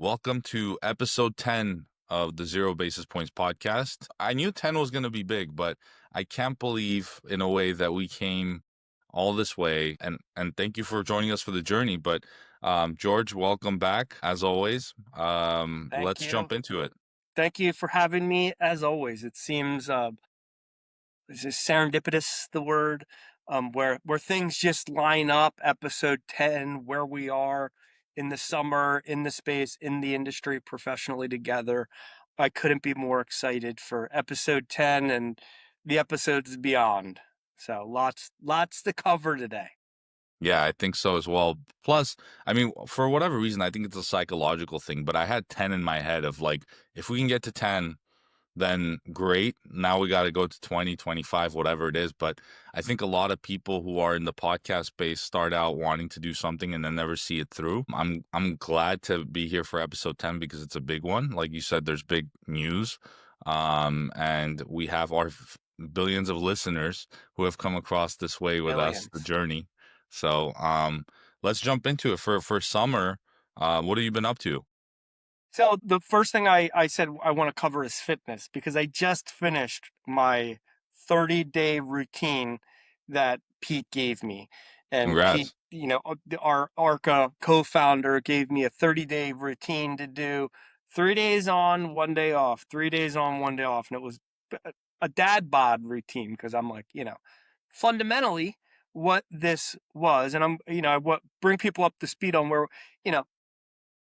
Welcome to episode 10 of the Zero Basis Points podcast. I knew 10 was going to be big, but I can't believe in a way that we came all this way. And thank you for joining us for the journey. But George, welcome back as always. Thank Let's you. jump into it. Thank you for having me as always. It seems is this serendipitous the word where things just line up. Episode 10, where we are in the summer, in the space, in the industry, professionally together. I couldn't be more excited for episode 10 and the episodes beyond. So lots to cover today. Yeah, I think so as well. Plus, I mean, for whatever reason, I think it's a psychological thing, but I had 10 in my head of like, if we can get to 10, then great. Now we got to go to 20, 25, whatever it is. But I think a lot of people who are in the podcast space start out wanting to do something and then never see it through. I'm glad to be here for episode 10 because it's a big one. Like you said, there's big news. And we have our billions of listeners who have come across this way with us, the Billions. journey. So let's jump into it for summer. What have you been up to? So the first thing I said I want to cover is fitness because I just finished my 30-day routine that Pete gave me. And Pete, Congrats. our ARQA co-founder gave me a 30-day routine to do 3 days on, 1 day off, 3 days on, 1 day off. And it was a dad bod routine because I'm like, fundamentally what this was. And I what bring people up to speed on where, you know,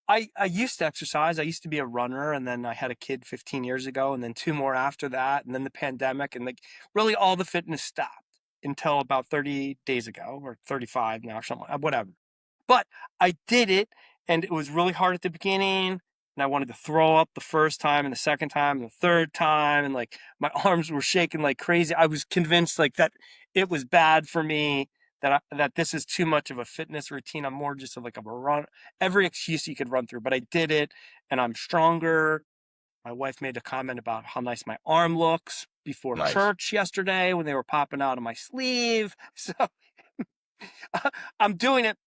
I used to exercise. I used to be a runner, and then I had a kid 15 years ago, and then two more after that, and then the pandemic, and like really all the fitness stopped until about 30 days ago, or 35 now, or something, whatever. But I did it, and it was really hard at the beginning, and I wanted to throw up the first time, and the second time, and the third time, and like my arms were shaking like crazy. I was convinced like that it was bad for me, that this is too much of a fitness routine. I'm more just of a run, every excuse you could run through. But I did it, and I'm stronger. My wife made a comment about how nice my arm looks before Nice. church yesterday when they were popping out of my sleeve. So I'm doing it,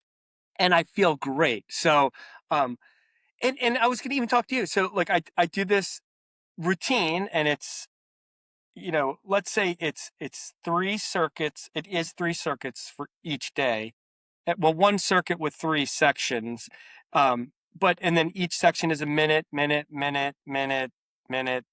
and I feel great. So, um, and I was gonna even talk to you. So like I do this routine, and it's, let's say it's 3 circuits. It is 3 circuits for each day. Well, one circuit with 3 sections. But and then each section is a minute, minute, minute, minute, minute,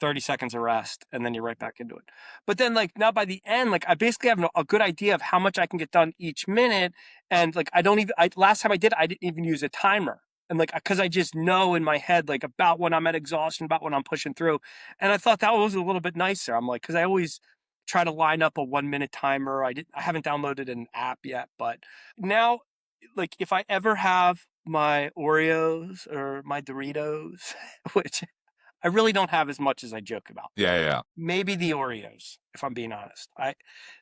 30 seconds of rest, and then you're right back into it. But then like now by the end, like I basically have a good idea of how much I can get done each minute. And like I don't even I last time I did, I didn't even use a timer. And like because I just know in my head like about when I'm at exhaustion, about when I'm pushing through. And I thought that was a little bit nicer. I'm like, because I always try to line up a 1 minute timer. I haven't downloaded an app yet, but now like if I ever have my Oreos or my Doritos, which I really don't have as much as I joke about. Yeah, yeah, yeah. Maybe the Oreos, if I'm being honest.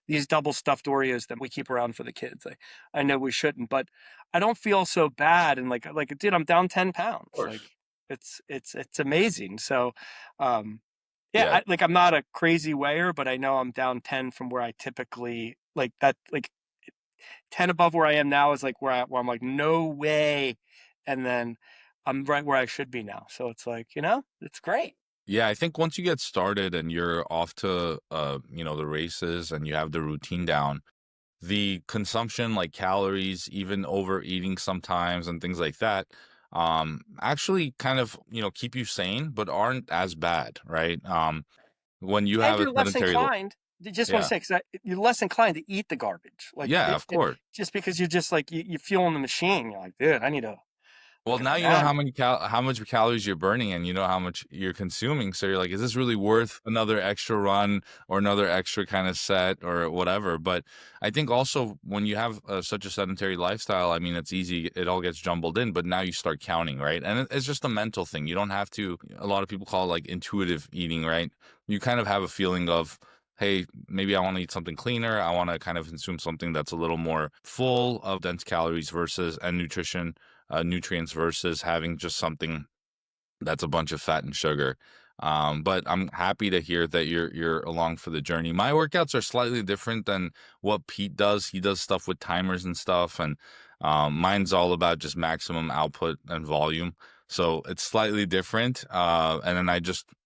These double stuffed Oreos that we keep around for the kids. I know we shouldn't, but I don't feel so bad. And like, dude, I'm down 10 Of pounds. Like course. it's amazing. So, yeah, Yeah. I'm not a crazy weigher, but I know I'm down 10 from where I typically like that. Like 10 above where I am now is like where I'm like, no way. And then I'm right where I should be now. So it's like, it's great. Yeah, I think once you get started and you're off to the races and you have the routine down, the consumption like calories, even overeating sometimes and things like that, actually kind of, keep you sane but aren't as bad, right? When you And have a you're less sedentary inclined. Just want to yeah. say, because you're less inclined to eat the garbage. Like Yeah, of course. just because you're just like you feel in the machine. You're like, dude, I need to Well, like a now you know banana. how much calories you're burning and you know how much you're consuming. So you're like, is this really worth another extra run or another extra kind of set or whatever? But I think also when you have such a sedentary lifestyle, I mean, it's easy. It all gets jumbled in, but now you start counting, right? And it's just a mental thing. You don't have to, a lot of people call it like intuitive eating, right? You kind of have a feeling of, hey, maybe I want to eat something cleaner. I want to kind of consume something that's a little more full of dense calories versus and nutrients versus having just something that's a bunch of fat and sugar. But I'm happy to hear that you're along for the journey. My workouts are slightly different than what Pete does. He does stuff with timers and stuff, and mine's all about just maximum output and volume. So it's slightly different. And then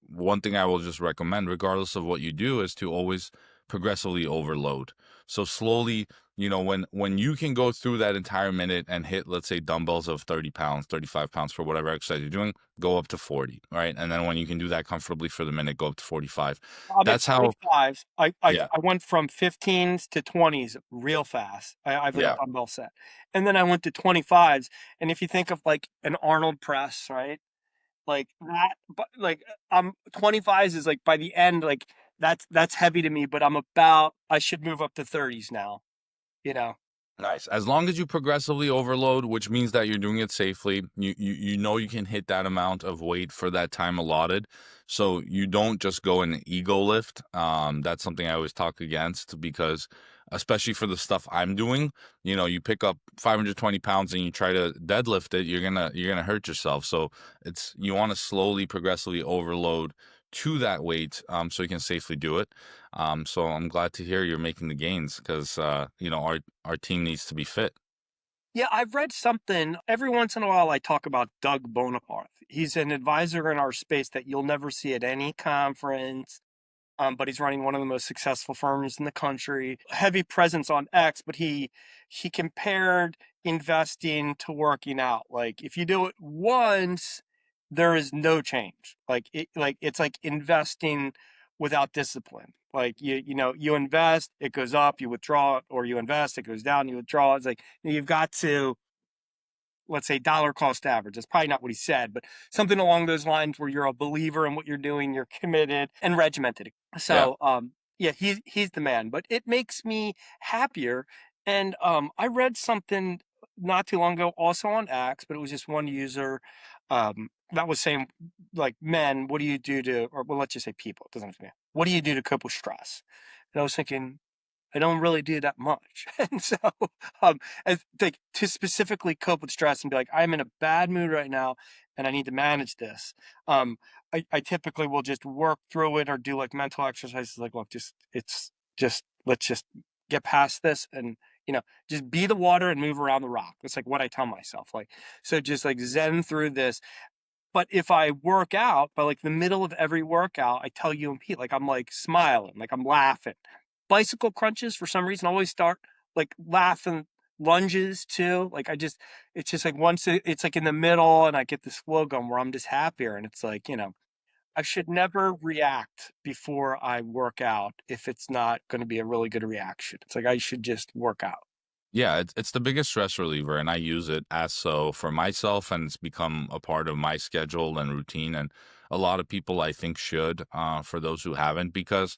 one thing I will just recommend, regardless of what you do, is to always progressively overload. So slowly, when you can go through that entire minute and hit, let's say, dumbbells of 30 pounds, 35 pounds for whatever exercise you're doing, go up to 40, right? And then when you can do that comfortably for the minute, go up to 45. I'm at That's how, 25s. yeah, I went from 15s to 20s real fast. I have like a yeah, dumbbell set. And then I went to 25s. And if you think of like an Arnold press, right? Like that, but like 25s is like by the end, like that's heavy to me, but I should move up to 30s now, you know. nice. As long as you progressively overload, which means that you're doing it safely, you know you can hit that amount of weight for that time allotted. So you don't just go in ego lift. That's something I always talk against because especially for the stuff I'm doing, you pick up 520 pounds and you try to deadlift it, you're gonna hurt yourself. So you want to slowly, progressively overload to that weight, so you can safely do it. So I'm glad to hear you're making the gains because our team needs to be fit. Yeah, I've read something. Every once in a while, I talk about Doug Bonaparte. He's an advisor in our space that you'll never see at any conference. But he's running one of the most successful firms in the country. Heavy presence on X, but he compared investing to working out. Like if you do it once, there is no change. It's like investing without discipline. Like you invest, it goes up, you withdraw, or you invest, it goes down, you withdraw. It's like you've got to, let's say, dollar cost average. That's probably not what he said, but something along those lines where you're a believer in what you're doing, you're committed and regimented. Yeah. So yeah, he's the man. But it makes me happier. And I read something not too long ago, also on X, but it was just one user that was saying, like, men, what do you do to, or well, let's just say people, it doesn't have to be, what do you do to cope with stress? And I was thinking, I don't really do that much. And so, as like to specifically cope with stress and be like, I'm in a bad mood right now and I need to manage this. Um, I typically will just work through it or do like mental exercises like, look, let's just get past this and, just be the water and move around the rock. That's like what I tell myself. Like, so just like zen through this. But if I work out, by like the middle of every workout, I tell you and Pete, like I'm like smiling, like I'm laughing. Bicycle crunches for some reason always start like laughing. Lunges too. It's just like it's like in the middle, and I get this flow going where I'm just happier. And it's like, I should never react before I work out if it's not going to be a really good reaction. It's like I should just work out. Yeah, it's the biggest stress reliever, and I use it as so for myself, and it's become a part of my schedule and routine. And a lot of people, I think, should, for those who haven't, because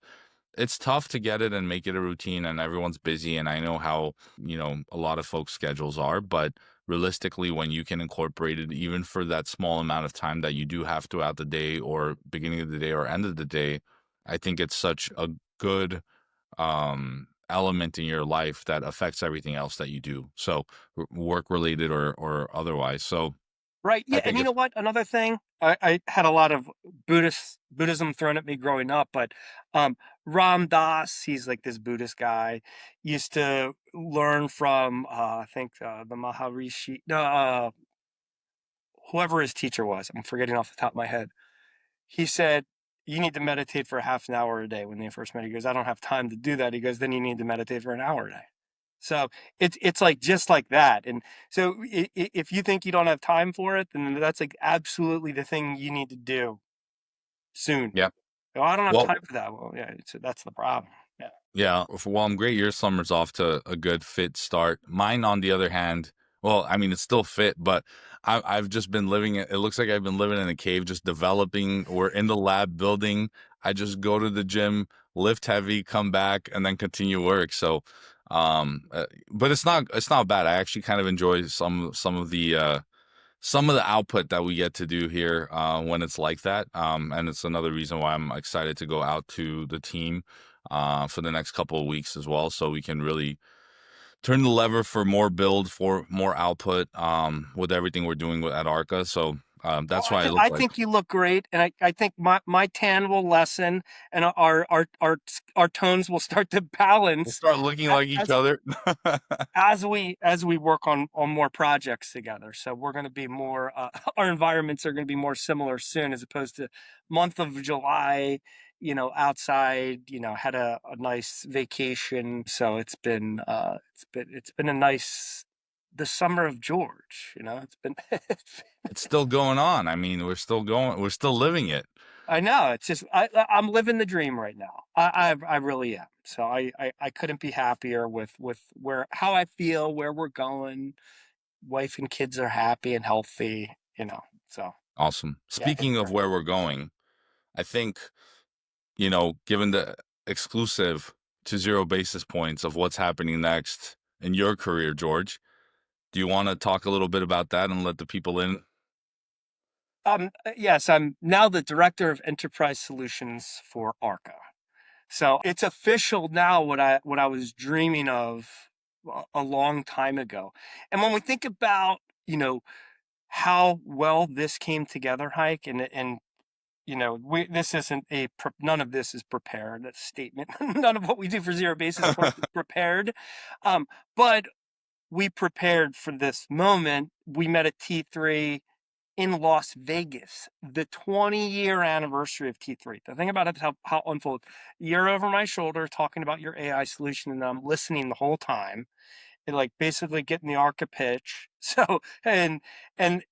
it's tough to get it and make it a routine, and everyone's busy. And I know how, a lot of folks' schedules are, but realistically, when you can incorporate it, even for that small amount of time that you do have throughout the day or beginning of the day or end of the day, I think it's such a good element in your life that affects everything else that you do. So work related or otherwise. So Right. I Yeah. And think you know it's what? Another thing, I had a lot of Buddhism thrown at me growing up, but um, Ram Dass, he's like this Buddhist guy, used to learn from, I think, the Maharishi, no, whoever his teacher was. I'm forgetting off the top of my head. He said, you need to meditate for half an hour a day when they first met. He goes, I don't have time to do that. He goes, then you need to meditate for an hour a day. So it's like just like that. And so if you think you don't have time for it, then that's like absolutely the thing you need to do soon. yeah. Oh, I don't have Well, time for that. Well, yeah, that's the problem. Yeah. yeah, well, I'm great. Your summer's off to a good fit start. Mine, on the other hand, well, I mean, it's still fit, but I've just been living it. It looks like I've been living in a cave, just developing. We're in the lab building. I just go to the gym, lift heavy, come back, and then continue work. So, but it's not bad. I actually kind of enjoy some of the output that we get to do here, when it's like that. And it's another reason why I'm excited to go out to the team, for the next couple of weeks as well, so we can really turn the lever for more build, for more output, with everything we're doing at ARQA. So Oh, That's why I look I like think you look great, and I think my tan will lessen, and our tones will start to we'll balance start looking like each as other. as we work on more projects together. So we're going to be more our environments are going to be more similar soon, as opposed to month of July. Outside. Had a nice vacation, so it's been a nice the summer of George. It's been. It's still going on. I mean, we're still living it. I know. It's just I'm living the dream right now. I really am. So I couldn't be happier with where how I feel, where we're going. Wife and kids are happy and healthy. So Awesome. yeah, it's Speaking of great. where we're going, I think, given the exclusive to zero basis points of what's happening next in your career, George, do you want to talk a little bit about that and let the people in? Yes, I'm now the director of enterprise solutions for ARQA. So it's official now. What I was dreaming of a long time ago. And when we think about how well this came together, Hike, and we this isn't none of this is prepared. That statement. None of what we do for zero basis points is prepared. But we prepared for this moment. We met at T3 in Las Vegas, the 20-year anniversary of T3. The thing about it is how unfold. You're over my shoulder talking about your AI solution, and I'm listening the whole time and like basically getting the ARCA pitch. So and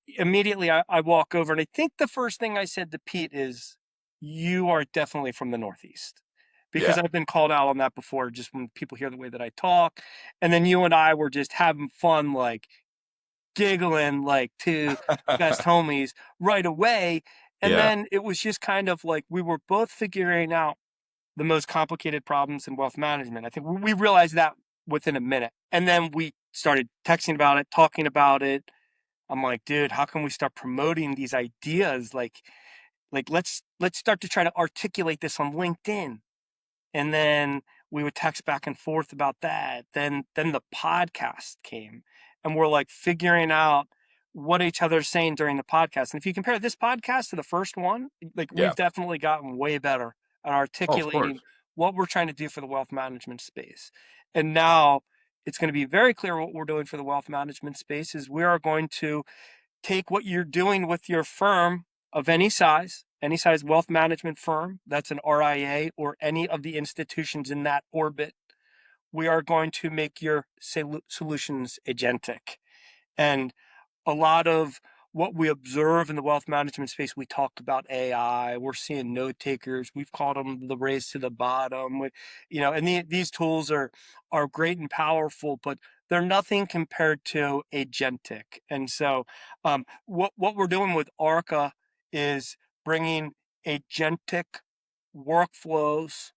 immediately I walk over, and I think the first thing I said to Pete is, "You are definitely from the Northeast." Because Yeah. I've been called out on that before, just when people hear the way that I talk. And then you and I were just having fun, like giggling like two best homies right away. And Yeah. then it was just kind of like we were both figuring out the most complicated problems in wealth management. I think we realized that within a minute. And then we started texting about it, talking about it. I'm like, dude, how can we start promoting these ideas? Like let's start to try to articulate this on LinkedIn. And then we would text back and forth about that. Then the podcast came, and we're like figuring out what each other's saying during the podcast. And if you compare this podcast to the first one, like Yeah. we've definitely gotten way better at Oh, of course. articulating what we're trying to do for the wealth management space. And now it's going to be very clear what we're doing for the wealth management space is we are going to take what you're doing with your firm of any size wealth management firm that's an RIA or any of the institutions in that orbit. We are going to make your solutions agentic. And a lot of what we observe in the wealth management space, we talked about AI. We're seeing note takers. We've called them the race to the bottom. And these tools are great and powerful, but they're nothing compared to agentic. And so, what we're doing with ARCA is bringing agentic workflows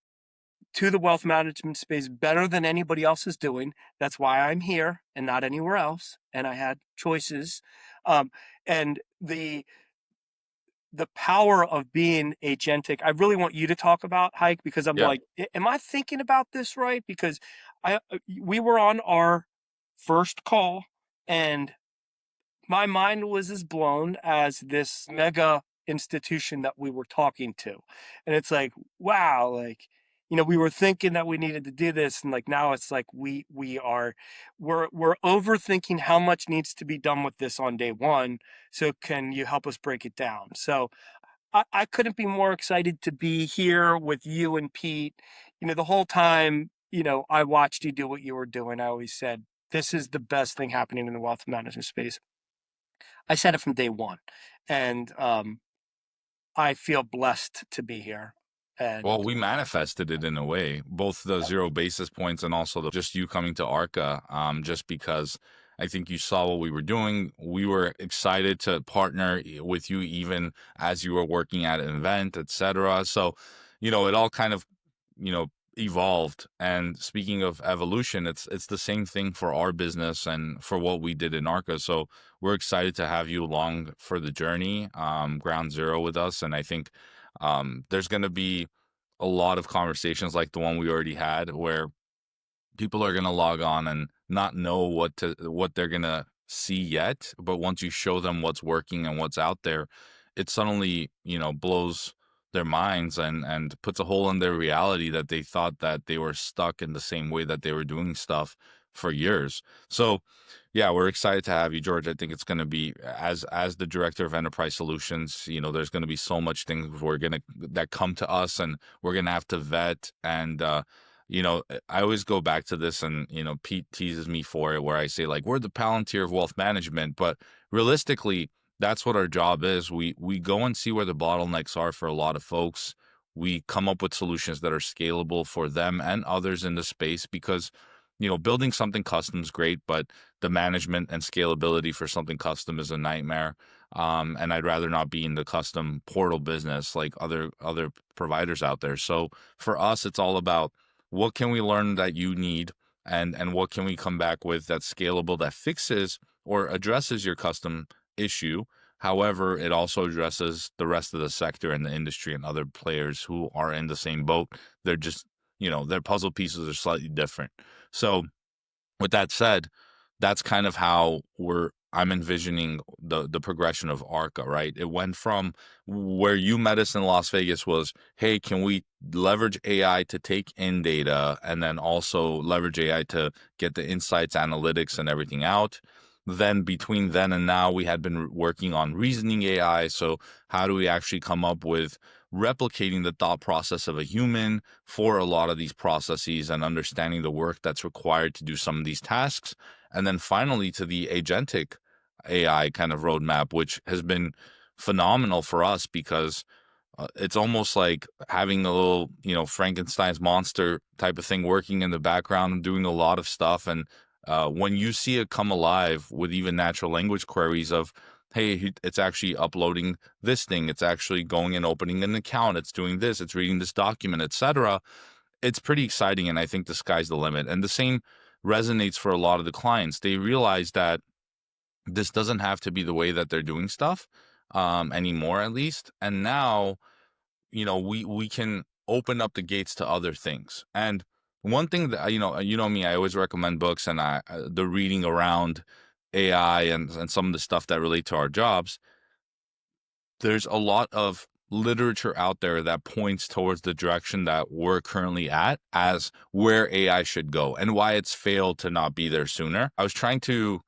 to the wealth management space better than anybody else is doing. That's why I'm here and not anywhere else. And I had choices. And the power of being agentic, I really want you to talk about, Hike, because I'm Yeah. like, am I thinking about this right? Because we were on our first call, and my mind was as blown as this mega institution that we were talking to. And it's like, wow, like, we were thinking that we needed to do this. And like now it's like we're overthinking how much needs to be done with this on day one. So can you help us break it down? So I couldn't be more excited to be here with you and Pete. The whole time, I watched you do what you were doing. I always said, this is the best thing happening in the wealth management space. I said it from day one, and I feel blessed to be here. Well, And we manifested it in a way, both the yep, zero basis points and also just you coming to ARCA, just because I think you saw what we were doing. We were excited to partner with you even as you were working at an event, etc. So, it all kind of, you know, evolved. And speaking of evolution, it's the same thing for our business and for what we did in ARCA. So we're excited to have you along for the journey, ground zero with us. And I think there's going to be a lot of conversations like the one we already had where people are going to log on and not know what they're going to see yet, but once you show them what's working and what's out there, it suddenly, blows their minds and puts a hole in their reality that they thought that they were stuck in the same way that they were doing stuff for years. So, yeah, we're excited to have you, George. I think it's going to be as the director of enterprise solutions, there's going to be so much things that come to us, and we're going to have to vet. And I always go back to this, and Pete teases me for it, where I say, like, we're the Palantir of wealth management, but realistically, that's what our job is. We go and see where the bottlenecks are for a lot of folks. We come up with solutions that are scalable for them and others in the space, because building something custom is great, but the management and scalability for something custom is a nightmare. And I'd rather not be in the custom portal business like other providers out there. So for us, it's all about what can we learn that you need, and what can we come back with that's scalable, that fixes or addresses your custom issue. However, it also addresses the rest of the sector and the industry and other players who are in the same boat. They're just, their puzzle pieces are slightly different. So with that said, that's kind of how I'm envisioning the progression of ARCA, right? It went from where you met us in Las Vegas was, hey, can we leverage AI to take in data and then also leverage AI to get the insights, analytics, and everything out? Then between then and now, we had been working on reasoning AI. So how do we actually come up with replicating the thought process of a human for a lot of these processes and understanding the work that's required to do some of these tasks? And then finally to the agentic AI kind of roadmap, which has been phenomenal for us, because it's almost like having a little, Frankenstein's monster type of thing working in the background, doing a lot of stuff. And when you see it come alive with even natural language queries of, hey, it's actually uploading this thing, it's actually going and opening an account, it's doing this, it's reading this document, etc., it's pretty exciting. And I think the sky's the limit. And the same resonates for a lot of the clients. They realize that this doesn't have to be the way that they're doing stuff anymore, at least. And now, we can open up the gates to other things. And one thing that me, I always recommend books, and the reading around AI and some of the stuff that relate to our jobs. There's a lot of literature out there that points towards the direction that we're currently at as where AI should go and why it's failed to not be there sooner. I was trying to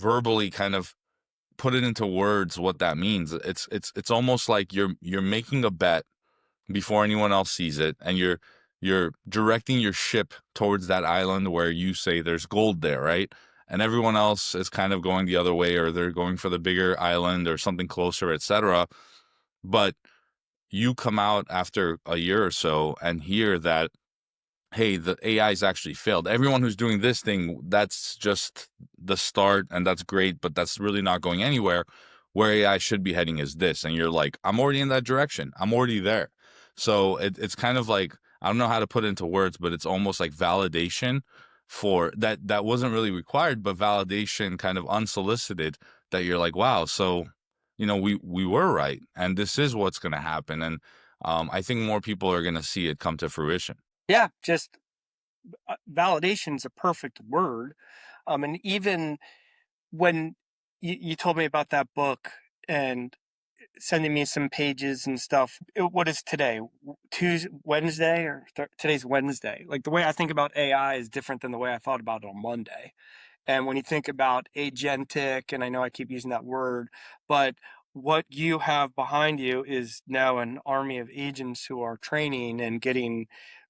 verbally kind of put it into words what that means. It's almost like you're making a bet before anyone else sees it, and you're directing your ship towards that island where you say there's gold there, right? And everyone else is kind of going the other way, or they're going for the bigger island or something closer, etc. But you come out after a year or so and hear that, hey, the AI's actually failed. Everyone who's doing this thing, that's just the start, and that's great, but that's really not going anywhere. Where AI should be heading is this. And you're like, I'm already in that direction. I'm already there. So it's kind of like, I don't know how to put it into words, but it's almost like validation for that wasn't really required, but validation kind of unsolicited, that you're like, wow, so we were right, and this is what's going to happen. And I think more people are going to see it come to fruition. Yeah, just validation is a perfect word. And even when you told me about that book and sending me some pages and stuff, what is today? Tuesday, Wednesday, or today's Wednesday? Like, the way I think about AI is different than the way I thought about it on Monday. And when you think about agentic, and I know I keep using that word, but what you have behind you is now an army of agents who are training and getting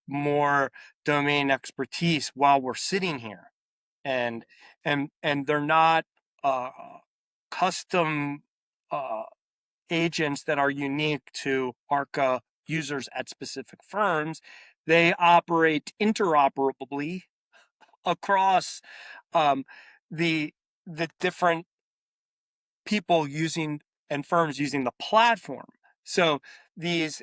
more domain expertise while we're sitting here. And they're not uh, custom uh, agents that are unique to ARCA users at specific firms. They operate interoperably across um, the different people using and firms using the platform. So these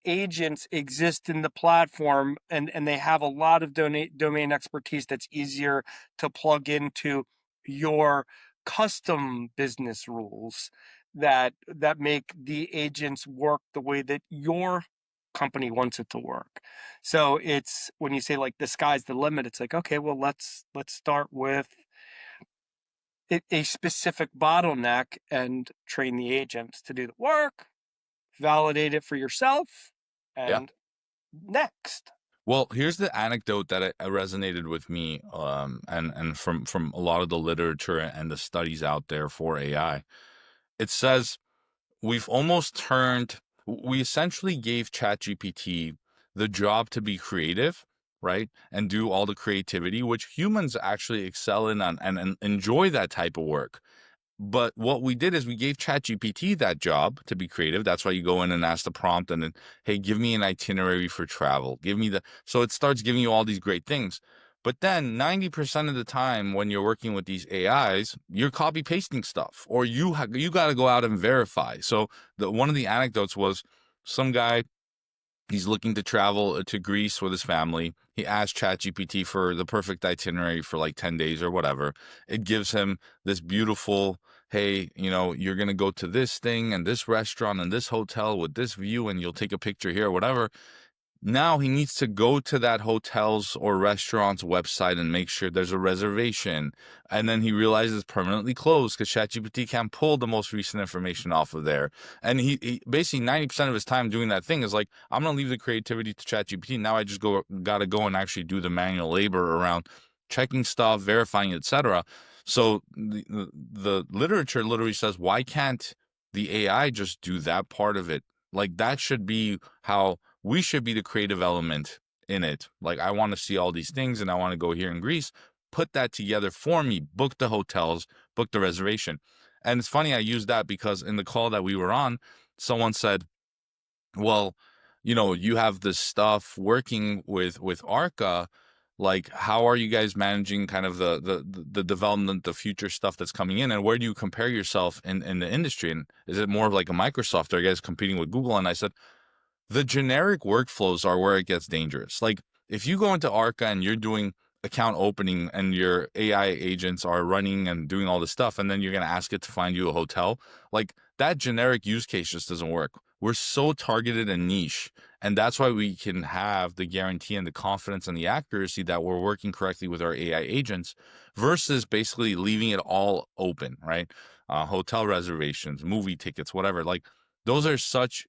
agents exist in the platform, and they have a lot of domain expertise that's easier to plug into your custom business rules that make the agents work the way that your company wants it to work. So it's when you say, like, the sky's the limit, it's like, okay, well, let's start with a specific bottleneck and train the agents to do the work, validate it for yourself, Yeah. and next. Well, here's the anecdote that resonated with me, and from a lot of the literature and the studies out there for AI. It says we've almost turned we essentially gave ChatGPT the job to be creative, right? And do all the creativity, which humans actually excel in and enjoy that type of work. But what we did is we gave ChatGPT that job to be creative. That's why you go in and ask the prompt and then, hey, give me an itinerary for travel. Give me the so it starts giving you all these great things. But then 90% of the time when you're working with these AIs, you're copy pasting stuff or you got to go out and verify. So the one of the anecdotes was some guy. He's looking to travel to Greece with his family. He asked ChatGPT for the perfect itinerary for like 10 days or whatever. It gives him this beautiful, hey, you're going to go to this thing and this restaurant and this hotel with this view, and you'll take a picture here or whatever. Now he needs to go to that hotel's or restaurant's website and make sure there's a reservation. And then he realizes it's permanently closed because ChatGPT can't pull the most recent information off of there. And he basically 90% of his time doing that thing is like, I'm gonna leave the creativity to ChatGPT. Now I just gotta go and actually do the manual labor around checking stuff, verifying, etc. So the literature literally says, why can't the AI just do that part of it? Like that should be how we should be the creative element in it. Like, I want to see all these things and I want to go here in Greece. Put that together for me. Book the hotels, book the reservation. And it's funny, I used that because in the call that we were on, someone said, well, you have this stuff working with ARQA. Like, how are you guys managing kind of the development, the future stuff that's coming in, and where do you compare yourself in the industry? And is it more of like a Microsoft? Are you guys competing with Google? And I said, the generic workflows are where it gets dangerous. Like if you go into ARCA and you're doing account opening and your AI agents are running and doing all this stuff, and then you're going to ask it to find you a hotel, like that generic use case just doesn't work. We're so targeted and niche. And that's why we can have the guarantee and the confidence and the accuracy that we're working correctly with our AI agents versus basically leaving it all open, right? Hotel reservations, movie tickets, whatever. Like there's such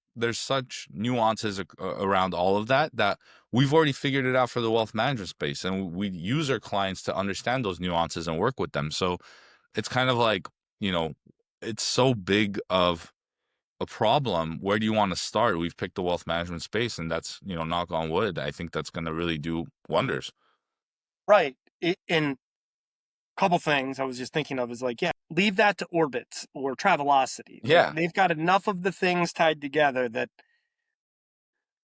nuances around all of that we've already figured it out for the wealth management space, and we use our clients to understand those nuances and work with them. So it's kind of like, you know it's so big of a problem. Where do you want to start? We've picked the wealth management space, and that's, knock on wood, I think that's going to really do wonders. Right. In couple things I was just thinking of is like, yeah, leave that to orbits or Travelocity. Like Yeah. they've got enough of the things tied together that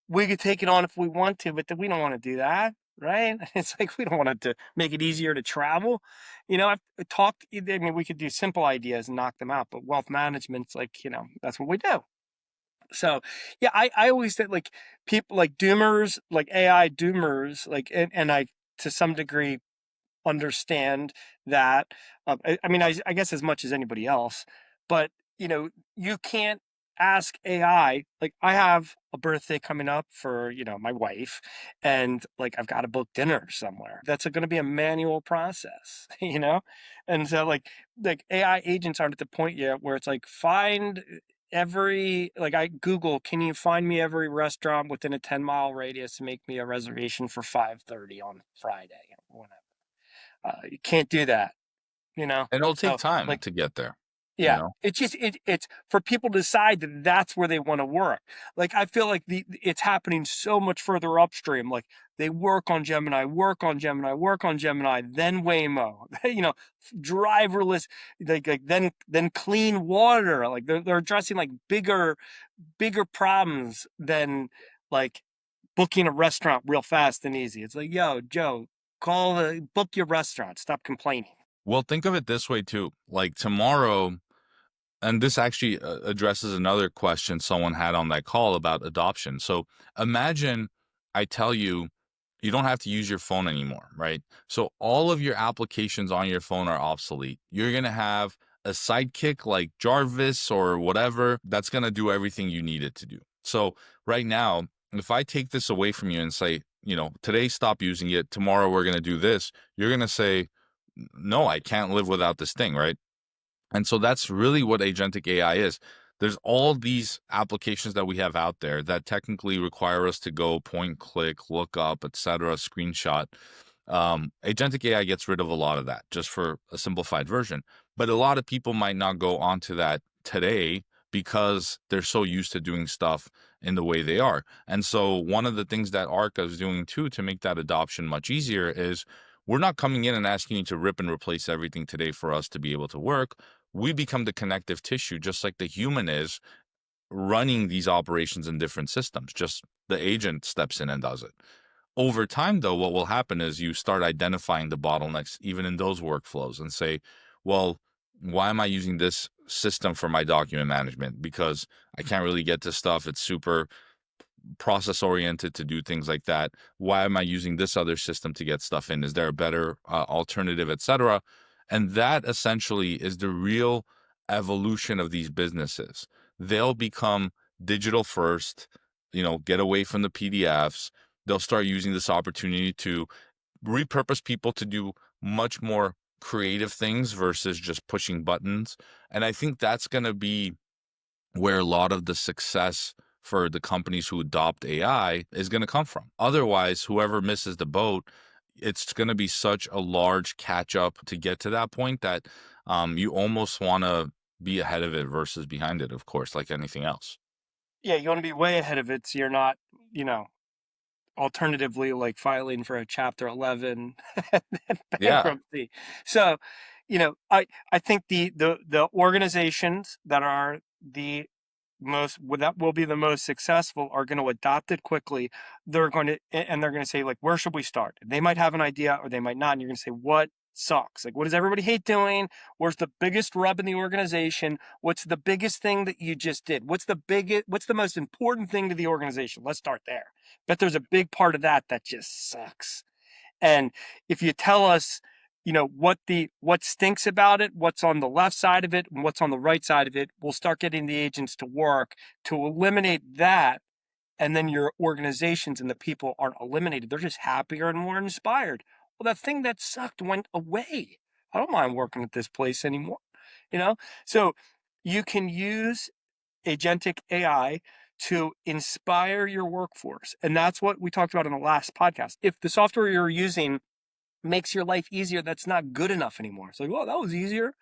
we could take it on if we want to, but then we don't want to do that. Right. It's like we don't want it to make it easier to travel. I've talked, I mean, we could do simple ideas and knock them out, but wealth management's like, that's what we do. So yeah, I always said like people like doomers, like AI doomers, like and I to some degree understand that. I mean, I guess as much as anybody else, but you can't ask AI. Like, I have a birthday coming up for my wife, and like I've got to book dinner somewhere. That's going to be a manual process, and so like AI agents aren't at the point yet where it's like find every like I Google, can you find me every restaurant within a 10-mile radius to make me a reservation for 5:30 on Friday or whatever. You can't do that, you know? And it'll take So, time like, to get there, you yeah, know it's just it's for people to decide that that's where they want to work. Like, I feel like it's happening so much further upstream. Like, they work on Gemini, work on Gemini, work on Gemini, then Waymo, driverless, like then clean water. Like, they're addressing like bigger problems than like booking a restaurant real fast and easy. It's like, yo, Joe, book your restaurant. Stop complaining. well, think of it this way too. Like tomorrow, and this actually addresses another question someone had on that call about adoption. So imagine I tell you, you don't have to use your phone anymore, right? So all of your applications on your phone are obsolete. You're going to have a sidekick like Jarvis or whatever that's going to do everything you need it to do. So right now, if I take this away from you and say, today stop using it, tomorrow we're going to do this, you're going to say, no, I can't live without this thing, right? And so that's really what agentic AI is. There's all these applications that we have out there that technically require us to go point, click, look up, etc., screenshot. Agentic AI gets rid of a lot of that just for a simplified version. But a lot of people might not go onto that today because they're so used to doing stuff in the way they are. And so one of the things that ARCA is doing too to make that adoption much easier is we're not coming in and asking you to rip and replace everything today for us to be able to work. We become the connective tissue, just like the human is running these operations in different systems. Just the agent steps in and does it. Over time, though, what will happen is you start identifying the bottlenecks even in those workflows and say, well, why am I using this system for my document management? Because I can't really get to stuff. It's super process oriented to do things like that. Why am I using this other system to get stuff in? Is there a better alternative, etc.? And that essentially is the real evolution of these businesses. They'll become digital first, get away from the PDFs. They'll start using this opportunity to repurpose people to do much more creative things versus just pushing buttons. And I think that's going to be where a lot of the success for the companies who adopt AI is going to come from. Otherwise, whoever misses the boat, it's going to be such a large catch up to get to that point that you almost want to be ahead of it versus behind it, of course, like anything else. Yeah, you want to be way ahead of it so you're not, you know, alternatively like filing for a chapter 11 and Yeah. bankruptcy. So, I think the organizations that are the that will be the most successful are going to adopt it quickly. They're going to and they're going to say like, where should we start? They might have an idea or they might not, and you're going to say what sucks, like what does everybody hate doing, where's the biggest rub in the organization, what's the biggest thing that you just did, what's the most important thing to the organization, let's start there. But there's a big part of that that just sucks. And if you tell us, what stinks about it, what's on the left side of it, and what's on the right side of it, we'll start getting the agents to work to eliminate that. And then your organizations and the people aren't eliminated. They're just happier and more inspired. Well, that thing that sucked went away. I don't mind working at this place anymore. You know? So you can use agentic AI to inspire your workforce. And that's what we talked about in the last podcast. If the software you're using makes your life easier, that's not good enough anymore. It's like, well, that was easier.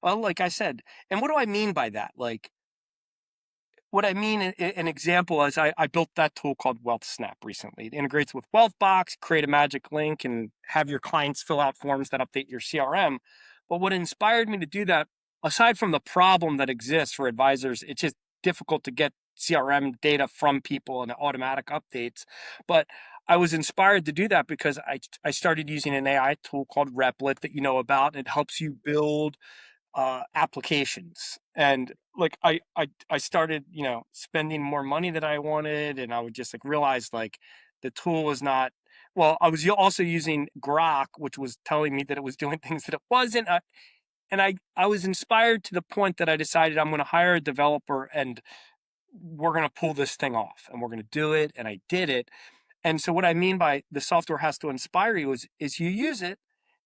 Well, like I said, and what do I mean by that? Like, what I mean, an example is I built that tool called Wealth Snap recently. It integrates with Wealthbox, create a magic link, and have your clients fill out forms that update your CRM. But what inspired me to do that, aside from the problem that exists for advisors, it's just difficult to get CRM data from people and automatic updates. But I was inspired to do that because I started using an AI tool called Replit that you know about. And it helps you build applications. And like I started, spending more money than I wanted, and I would just like realize like the tool was not. Well, I was also using Grok, which was telling me that it was doing things that it wasn't. And I was inspired to the point that I decided I'm going to hire a developer and we're going to pull this thing off and we're going to do it. And I did it. And so what I mean by the software has to inspire you is you use it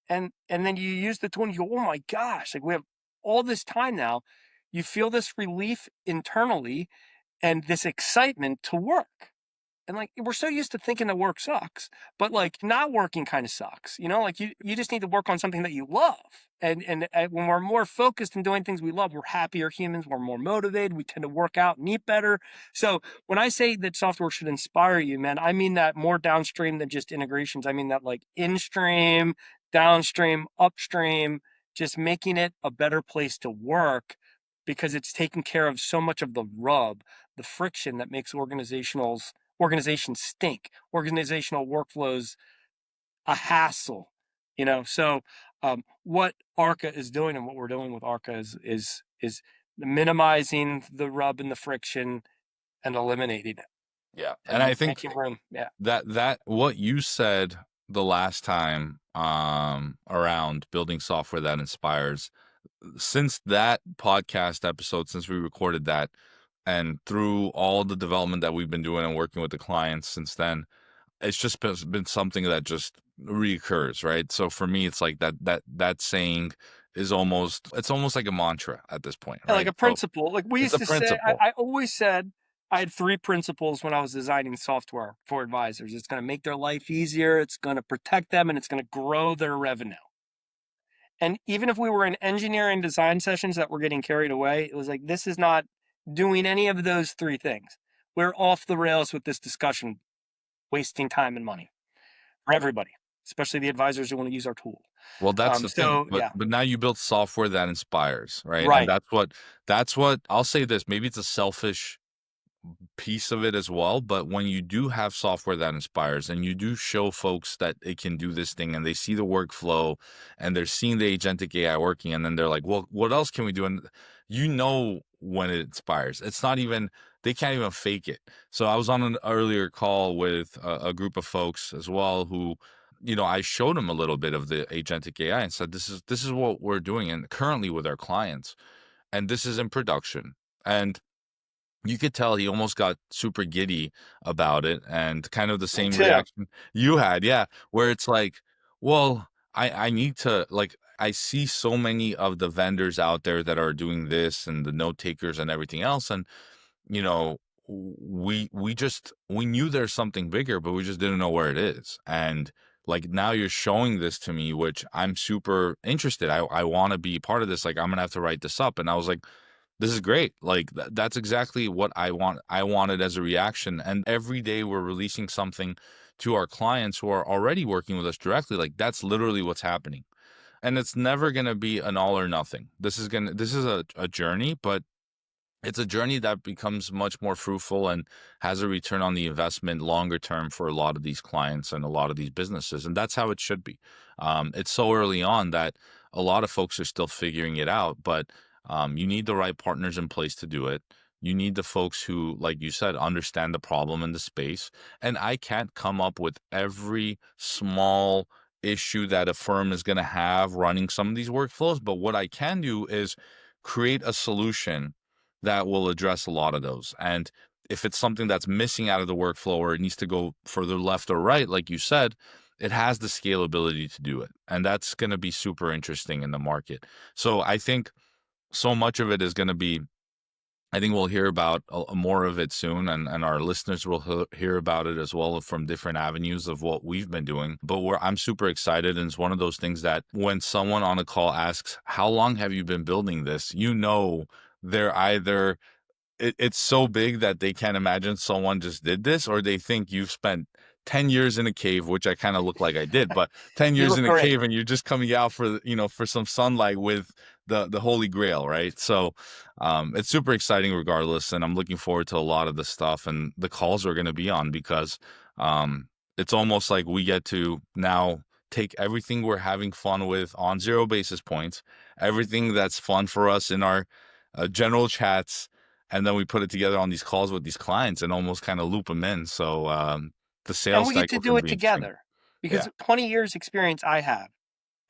and then you use the tool and you go, oh my gosh, like we have all this time now. You feel this relief internally and this excitement to work. And like we're so used to thinking that work sucks, but like not working kind of sucks. Like you just need to work on something that you love. And when we're more focused in doing things we love, we're happier humans, we're more motivated, we tend to work out and eat better. So when I say that software should inspire you, man, I mean that more downstream than just integrations. I mean that like in-stream, downstream, upstream, just making it a better place to work because it's taking care of so much of the rub, the friction that makes organizations stink, organizational workflows a hassle. So what ARCA is doing and what we're doing with ARCA is minimizing the rub and the friction and eliminating it Yeah. And I and think making room. Yeah. that what you said the last time around building software that inspires, since that podcast episode, since we recorded that, and through all the development that we've been doing and working with the clients since then, it's just been something that just reoccurs, right? So for me, it's like that saying is almost it's almost like a mantra at this point, And like right? a So principle, like we it's used a to say, principle. I always said I had 3 principles when I was designing software for advisors. It's gonna make their life easier, it's gonna protect them, and it's gonna grow their revenue. And even if we were in engineering design sessions that were getting carried away, it was like, this is not doing any of those 3 things. We're off the rails with this discussion, wasting time and money for everybody, especially the advisors who wanna use our tool. Well, that's the thing, So yeah, but now you build software that inspires, right? And right. that's what I'll say this, maybe it's a selfish piece of it as well. But when you do have software that inspires and you do show folks that it can do this thing and they see the workflow and they're seeing the agentic AI working, and then they're like, well, what else can we do? And you know when it inspires, it's not even they can't even fake it. So I was on an earlier call with a group of folks as well who, I showed them a little bit of the agentic AI and said, this is what we're doing and currently with our clients, and this is in production. And you could tell he almost got super giddy about it, and kind of the Me same too. reaction you had, yeah, where it's like, well, I need to like I see so many of the vendors out there that are doing this and the note takers and everything else, and you know, we knew there's something bigger, but we just didn't know where it is. And like now you're showing this to me, which I'm super interested. I want to be part of this. Like I'm gonna have to write this up. And I was like, this is great. Like that's exactly what I want. I wanted as a reaction. And every day we're releasing something to our clients who are already working with us directly. Like that's literally what's happening. And it's never going to be an all or nothing. This is a journey, but it's a journey that becomes much more fruitful and has a return on the investment longer term for a lot of these clients and a lot of these businesses. And that's how it should be. It's so early on that a lot of folks are still figuring it out, but you need the right partners in place to do it. You need the folks who, like you said, understand the problem in the space. And I can't come up with every small issue that a firm is going to have running some of these workflows. But what I can do is create a solution that will address a lot of those. And if it's something that's missing out of the workflow or it needs to go further left or right, like you said, it has the scalability to do it. And that's going to be super interesting in the market. So I think so much of it is going to be, I think we'll hear about more of it soon, and our listeners will hear about it as well from different avenues of what we've been doing. But I'm super excited. And it's one of those things that when someone on a call asks, how long have you been building this? They're either it's so big that they can't imagine someone just did this, or they think you've spent 10 years in a cave, which I kind of look like I did, but 10 You years look in a great. cave and you're just coming out for, for some sunlight with the holy grail, right? So it's super exciting regardless, and I'm looking forward to a lot of the stuff and the calls we're going to be on, because it's almost like we get to now take everything we're having fun with on 0 basis points, everything that's fun for us in our general chats, and then we put it together on these calls with these clients and almost kind of loop them in. So the And sales we get to cycle do can it be interesting. together because Yeah. 20 years experience I have.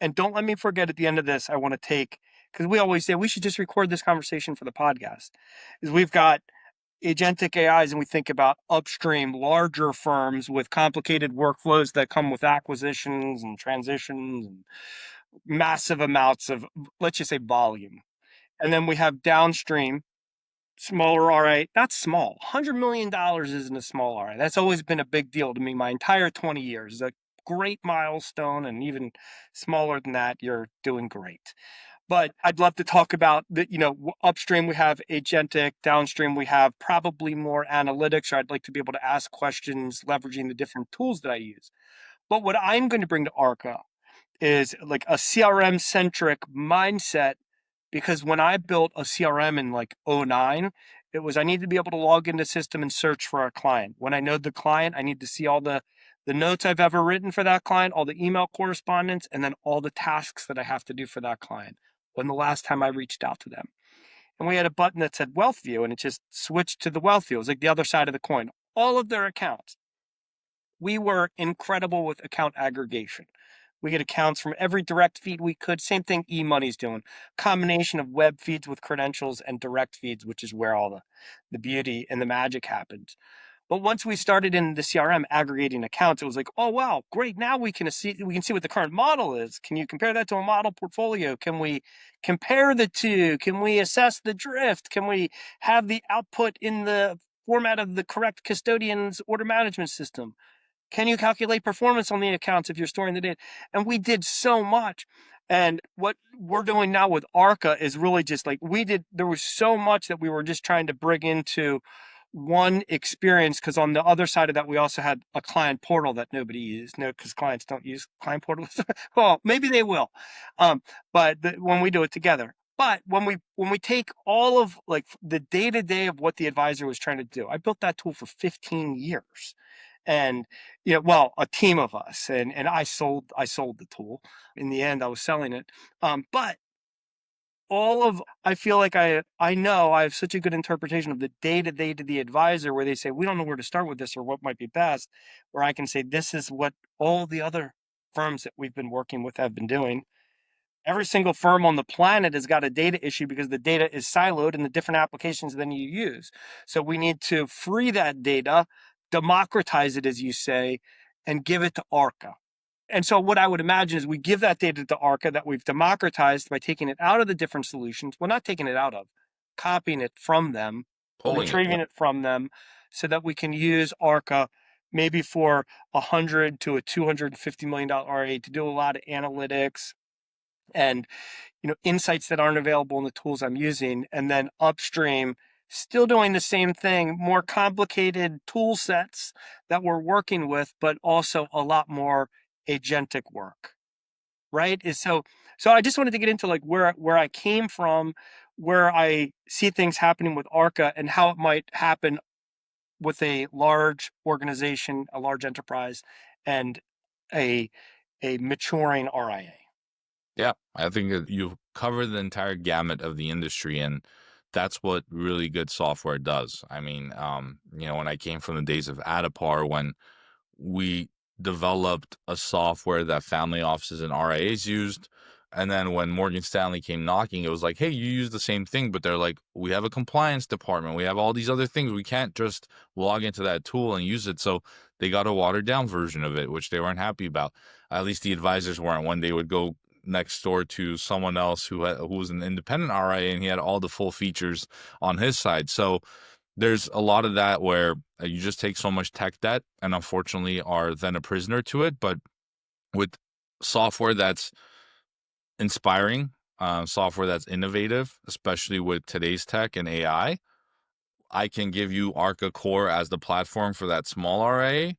And don't let me forget at the end of this, I want to take, because we always say we should just record this conversation for the podcast. Is we've got agentic AIs and we think about upstream larger firms with complicated workflows that come with acquisitions and transitions and massive amounts of, let's just say, volume. And then we have downstream smaller RA. That's small. $100 million isn't a small RA. That's always been a big deal to me my entire 20 years. A great milestone, and even smaller than that, you're doing great. But I'd love to talk about the, upstream we have agentic, downstream we have probably more analytics, or I'd like to be able to ask questions leveraging the different tools that I use. But what I'm going to bring to ARCA is like a CRM centric mindset, because when I built a CRM in like '09, it was I need to be able to log into system and search for a client. When I know the client, I need to see all the notes I've ever written for that client, all the email correspondence, and then all the tasks that I have to do for that client. When the last time I reached out to them. And we had a button that said wealth view, and it just switched to the wealth view. It was like the other side of the coin. All of their accounts. We were incredible with account aggregation. We get accounts from every direct feed we could. Same thing eMoney's doing. Combination of web feeds with credentials and direct feeds, which is where all the beauty and the magic happens. But once we started in the CRM aggregating accounts, it was like, oh wow, great! Now we can see what the current model is. Can you compare that to a model portfolio? Can we compare the two? Can we assess the drift? Can we have the output in the format of the correct custodian's order management system? Can you calculate performance on the accounts if you're storing the data? And we did so much. And what we're doing now with ARQA is really just like there was so much that we were just trying to bring into one experience, because on the other side of that, we also had a client portal that nobody used. No, because clients don't use client portals. Well, maybe they will, um, but when we do it together. But when we take all of like the day to day of what the advisor was trying to do, I built that tool for 15 years, and well, a team of us, and I sold the tool. In the end, I was selling it, but all of I feel like I know I have such a good interpretation of the day to day to the advisor, where they say we don't know where to start with this or what might be best, where I can say this is what all the other firms that we've been working with have been doing. Every single firm on the planet has got a data issue because the data is siloed in the different applications than you use. So we need to free that data, democratize it, as you say, and give it to ARCA. And so what I would imagine is we give that data to ARCA that we've democratized by taking it out of the different solutions. Well, not taking it out of, copying it from them or Pulling it. retrieving Yep. it from them, so that we can use ARCA maybe for 100 to a $250 million RA to do a lot of analytics and insights that aren't available in the tools I'm using, and then upstream still doing the same thing, more complicated tool sets that we're working with, but also a lot more agentic work, right? Is so I just wanted to get into like where I came from, where I see things happening with ARCA, and how it might happen with a large organization, a large enterprise, and a maturing RIA. Yeah, I think that you've covered the entire gamut of the industry, and that's what really good software does. I mean, when I came from the days of Adapar, when we developed a software that family offices and RIAs used. And then when Morgan Stanley came knocking, it was like, hey, you use the same thing, but they're like, we have a compliance department. We have all these other things. We can't just log into that tool and use it. So they got a watered down version of it, which they weren't happy about. At least the advisors weren't, when they would go next door to someone else who was an independent RIA and he had all the full features on his side. So there's a lot of that where you just take so much tech debt and unfortunately are then a prisoner to it. But with software that's inspiring, software that's innovative, especially with today's tech and I can give you Arca Core as the platform for that small RIA.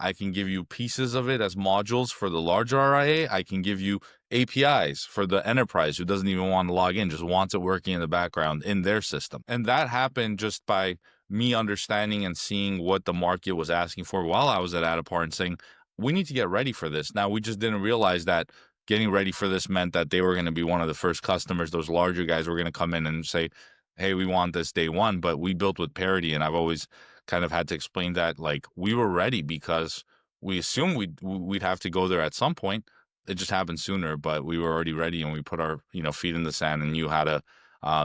I can give you pieces of it as modules for the larger RIA. I can give you APIs for the enterprise who doesn't even want to log in, just wants it working in the background in their system. And that happened just by me understanding and seeing what the market was asking for while I was at Adapar and saying, we need to get ready for this. Now, we just didn't realize that getting ready for this meant that they were going to be one of the first customers. Those larger guys were going to come in and say, hey, we want this day one, but we built with parity. And I've always kind of had to explain that like we were ready because we assumed we'd have to go there at some point. It just happened sooner, but we were already ready and we put our feet in the sand and knew how to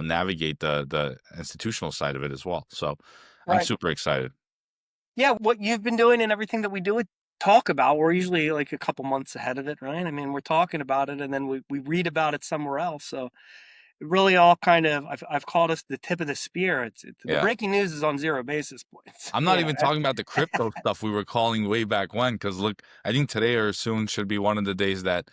navigate the institutional side of it as well. So I'm Right. super excited. Yeah, what you've been doing and everything that we do talk about, we're usually like a couple months ahead of it, right? I mean, we're talking about it and then we read about it somewhere else. So it really all kind of I've called us the tip of the spear. The Yeah. breaking news is on zero basis points. I'm not even talking about the crypto stuff we were calling way back when, because look, I think today or soon should be one of the days that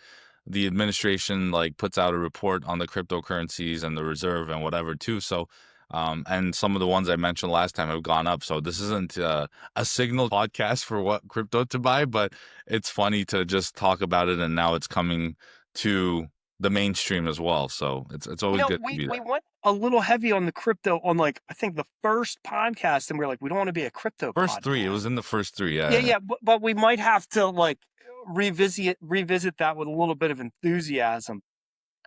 the administration like puts out a report on the cryptocurrencies and the reserve and whatever too. So, and some of the ones I mentioned last time have gone up. So this isn't a signal podcast for what crypto to buy, but it's funny to just talk about it, and now it's coming to the mainstream as well. So it's always good to be We there. went a little heavy on the crypto on like I think the first podcast, and we're like, we don't want to be a crypto First three, it podcast. was in the first three. Yeah, Yeah, yeah, but we might have to like revisit that with a little bit of enthusiasm.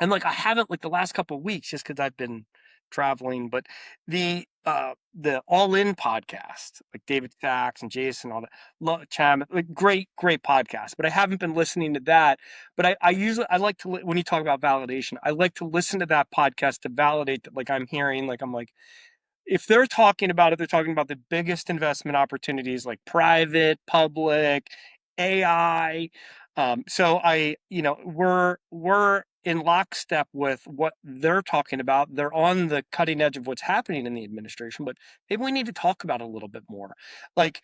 And like I haven't like the last couple of weeks just because I've been traveling, but the All In podcast, like David Sachs and Jason, all that, Cham, like great podcast. But I haven't been listening to that. But I usually I like to when you talk about validation, I like to listen to that podcast to validate that like I'm hearing like I'm like if they're talking about it, they're talking about the biggest investment opportunities like private, public, AI. So we're in lockstep with what they're talking about. They're on the cutting edge of what's happening in the administration, but maybe we need to talk about it a little bit more. Like,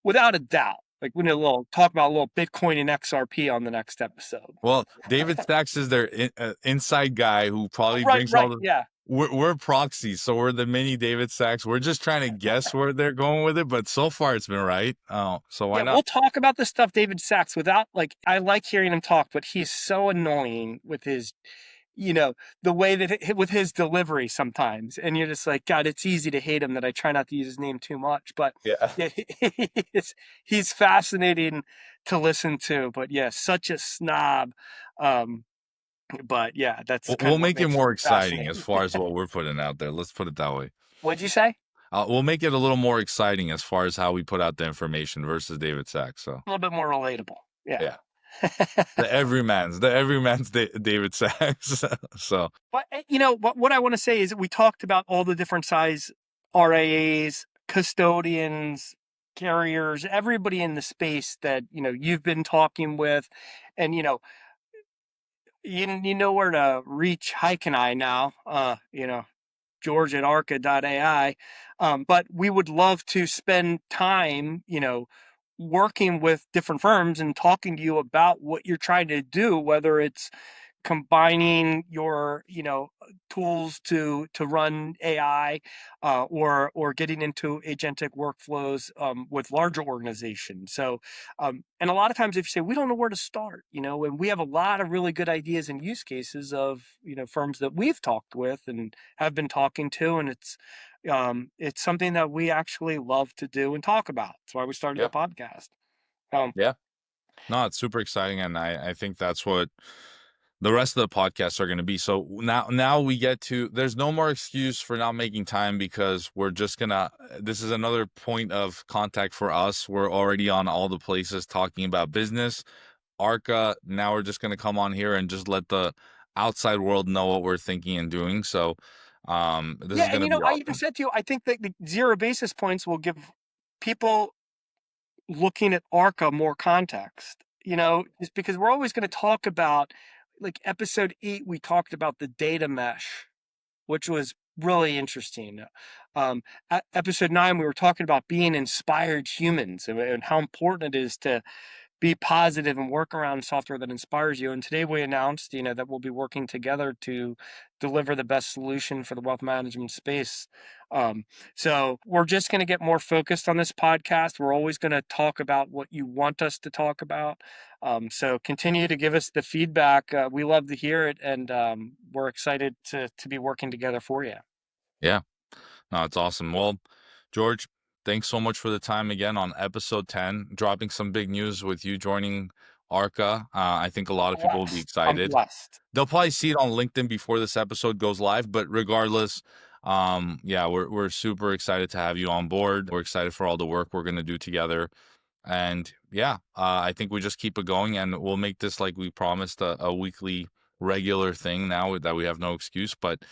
without a doubt, like we need a little talk about a little Bitcoin and XRP on the next episode. Well, David Sachs is their inside guy who probably Right, brings all right, the. yeah. We're proxies, so we're the mini David Sachs. We're just trying to guess where they're going with it, but so far it's been right. So why Yeah, not? we'll talk about the stuff David Sachs without like I like hearing him talk, but he's so annoying with his, you know, the way that with his delivery sometimes, and you're just like, God, it's easy to hate him. That I try not to use his name too much, but Yeah. yeah, he's fascinating to listen to. But yeah, such a snob. Um, but yeah, that's kind We'll of what make it makes him more exciting as fascinating. far as what we're putting out there. Let's put it that way. What'd you say? We'll make it a little more exciting as far as how we put out the information versus David Sachs. So A little bit more relatable. Yeah. yeah, the everyman's David Sachs. So But what I want to say is that we talked about all the different size RIAs, custodians, carriers, everybody in the space that you've been talking with, and you know where to reach Haik and I now. George at ARQA.ai. But we would love to spend time, working with different firms and talking to you about what you're trying to do, whether it's combining your tools to run AI, or getting into agentic workflows with larger organizations. So and a lot of times if you say we don't know where to start, and we have a lot of really good ideas and use cases of firms that we've talked with and have been talking to, and it's something that we actually love to do and talk about. That's why we started the yeah, podcast. um, yeah. No, it's super exciting, and I think that's what the rest of the podcasts are going to be. So now we get to. There's no more excuse for not making time because we're just gonna. This is another point of contact for us. We're already on all the places talking about business. ARCA. Now we're just gonna come on here and just let the outside world know what we're thinking and doing. So, this yeah, is and gonna be I even awesome. said to you, I think that the 0 basis points will give people looking at ARCA more context, just because we're always going to talk about, like episode 8, we talked about the data mesh, which was really interesting. Episode 9, we were talking about being inspired humans and how important it is to be positive and work around software that inspires you. And today we announced, that we'll be working together to deliver the best solution for the wealth management space. Um, so we're just going to get more focused on this podcast. We're always going to talk about what you want us to talk about. So continue to give us the feedback. We love to hear it, and we're excited to be working together for you. Yeah. No, it's awesome. Well, George, thanks so much for the time again on episode 10, dropping some big news with you joining ARCA. I think a lot of people will be Blessed. I'm excited. blessed. They'll probably see it on LinkedIn before this episode goes live, but regardless, yeah, we're super excited to have you on board. We're excited for all the work we're gonna do together. And yeah, I think we just keep it going and we'll make this like we promised a weekly regular thing now that we have no excuse. But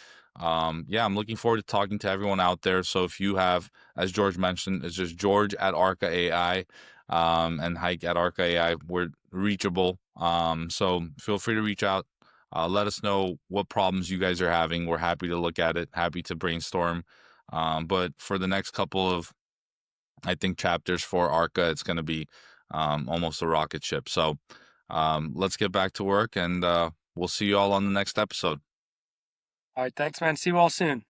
yeah, I'm looking forward to talking to everyone out there. So if you have, as George mentioned, it's just George at ARCA AI, and Hike at ARCA AI. We're reachable. So feel free to reach out. Let us know what problems you guys are having. We're happy to look at it, happy to brainstorm. But for the next couple of I think chapters for ARCA, it's going to be almost a rocket ship. So let's get back to work and we'll see you all on the next episode. All right. Thanks, man. See you all soon.